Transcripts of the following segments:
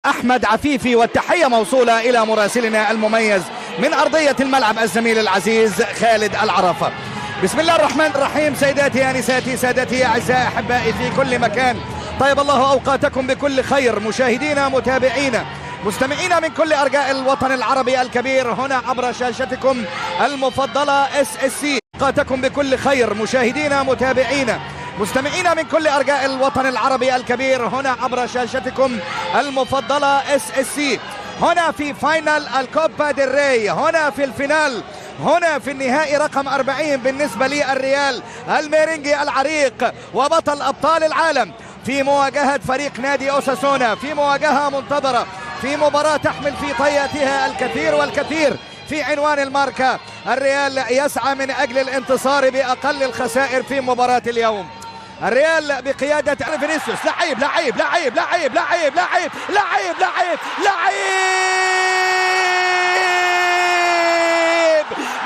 أحمد عفيفي، والتحية موصولة إلى مراسلنا المميز من أرضية الملعب الزميل العزيز خالد العرفة. بسم الله الرحمن الرحيم. سيداتي أنساتي سادتي أعزائي أحبائي في كل مكان، طيب الله أوقاتكم بكل خير. مشاهدينا متابعينا مستمعينا من كل أرجاء الوطن العربي الكبير هنا عبر شاشتكم المفضلة SSC، أوقاتكم بكل خير. مشاهدينا متابعينا مستمعينا من كل أرجاء الوطن العربي الكبير هنا عبر شاشتكم المفضلة SSC، هنا في فاينل الكوبا ديل ري، هنا في الفينال، هنا في النهائي رقم 40 بالنسبة للريال الميرينجي العريق وبطل أبطال العالم، في مواجهة فريق نادي أوساسونا، في مواجهة منتظرة، في مباراة تحمل في طياتها الكثير والكثير. في عنوان الماركة الريال يسعى من أجل الانتصار بأقل الخسائر في مباراة اليوم. الريال بقيادة فينيسيوس، لعيب لعيب لعيب لعيب لعيب لعيب لعيب لعيب لعيب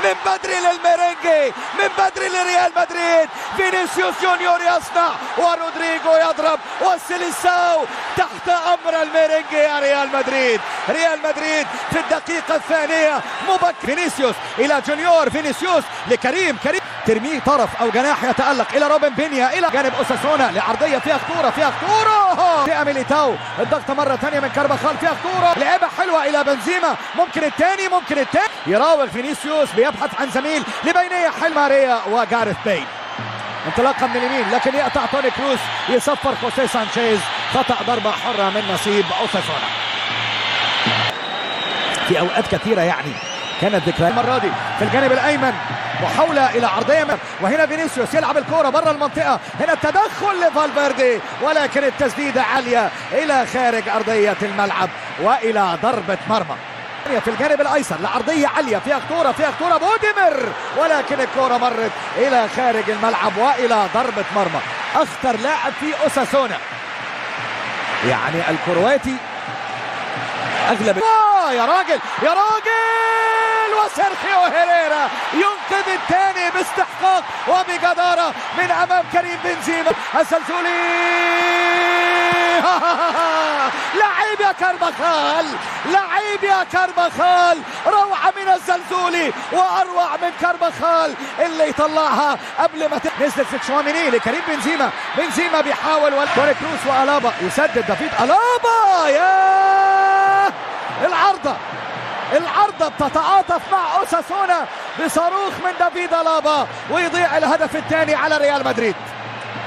من بدري للميرينجي، من بدري لريال مدريد. فينيسيوس جونيور يصنع ورودريجو يضرب وسيليساو تحت امر الميرينجي يا ريال مدريد. ريال مدريد في الدقيقة الثانية مبكر. فينيسيوس الى جونيور، فينيسيوس لكريم، كريم ترميه طرف او جناح يتألق الى روبن بينيا الى جانب اوساسونا لعرضية فيها خطورة، فيها خطورة في ميليتاو، الضغط مرة ثانية من كارفاخال، فيها خطورة، لعبة حلوة الى بنزيما، ممكن الثاني، ممكن الثاني، يراوغ فينيسيوس بيبحث عن زميل لبينية حل ماريا وجاريث بيل. انطلاقة من اليمين لكن يقطع توني كروس، يصفر خوسيه سانشيز، خطأ ضربة حرة من نصيب اوساسونا. في اوقات كثيرة يعني كانت ذكرى المرة دي في الجانب الايمن، محاولة الى عرضية وهنا فينيسيوس يلعب الكرة بره المنطقة، هنا التدخل لفالفيردي ولكن التسديدة عالية الى خارج ارضية الملعب والى ضربة مرمى. في الجانب الايسر لعرضية عالية فيها خطورة، فيها خطورة بوديمير، ولكن الكرة مرت الى خارج الملعب والى ضربة مرمى. اخطر لاعب في اوساسونا يعني الكرواتي اغلب يا راجل يا راجل، وسيرخيو هيريرا ينقذ الثاني باستحقاق وبجدارة من امام كريم بنزيما. الزلزولي لعيب يا كارفاخال، لعيب يا كارفاخال، روعة من الزلزولي واروع من كارفاخال اللي يطلعها قبل ما نزلت في تشواميني لكريم بنزيما. بنزيما بيحاول توني كروس والابا يسدد، دافيد الابا يا العرضة بتتعاطف مع اوساسونا بصاروخ من دافيد الابا ويضيع الهدف الثاني على ريال مدريد.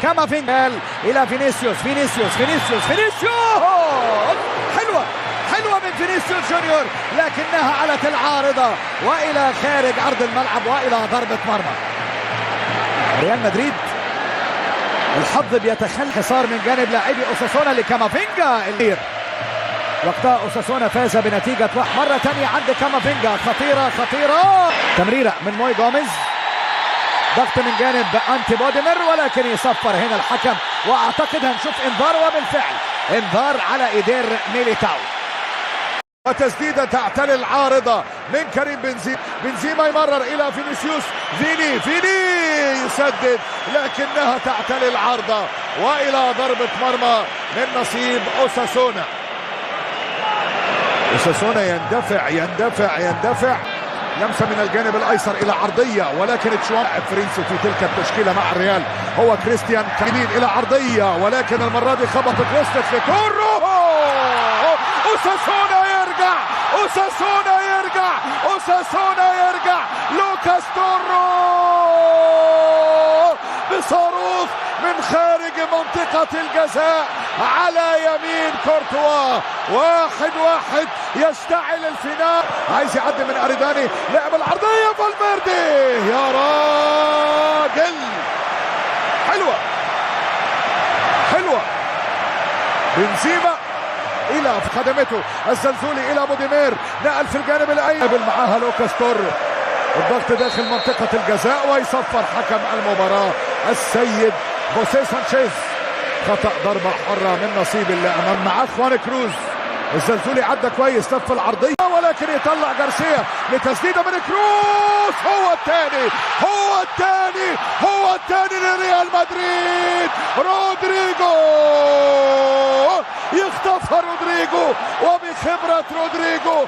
كامافينجا الى فينيسيوس، فينيسيوس فينيسيوس فينيسيوس، حلوة من فينيسيوس جونيور لكنها علت العارضة والى خارج ارض الملعب والى ضربة مرمى. ريال مدريد الحظ بيتخلى، حصار من جانب لاعبي اوساسونا لكامافينجا. وقتها اوساسونا فاز بنتيجة مرة ثانية عند كامافينجا، خطيرة خطيرة، تمريرة من موي جوميز، ضغط من جانب انتي بوديمير ولكن يصفر هنا الحكم، واعتقد هنشوف انذار، وبالفعل انذار على ايدير ميليتاو. وتسديدة تعتلي العارضة من كريم بنزيما، بنزيما يمرر الى فينيسيوس، فيني يسدد لكنها تعتلي العارضة والى ضربة مرمى من نصيب اوساسونا. اوساسونا يندفع لمسة من الجانب الايسر الى عرضية ولكن تشوام فرنسي في تلك التشكيلة مع الريال هو كريستيان كامين الى عرضية ولكن المرة دي خبطت وصلت لتورو. اوساسونا يرجع لوكاس تورو بصاروخ من خارج منطقة الجزاء على يمين كورتوا. 1-1 يشتعل الفينال، عايز يعدي من اريداني، لعب العرضية فالفيردي يا راجل، حلوة بنزيما الى خدمته، الزلزولي الى بوديمير، نقل في الجانب الايمن معاها لوكاس تورو، الضغط داخل منطقة الجزاء ويصفر حكم المباراة السيد خوسيه سانشيز. خطأ ضربة حرة من نصيب اللي امام معاه خوان كروز. الزلزولي عدى كويس، لف العرضية ولكن يطلع جارسيا لتسديده من كروس. هو الثاني لريال مدريد. رودريجو يخطفها، رودريجو وبخبرة رودريجو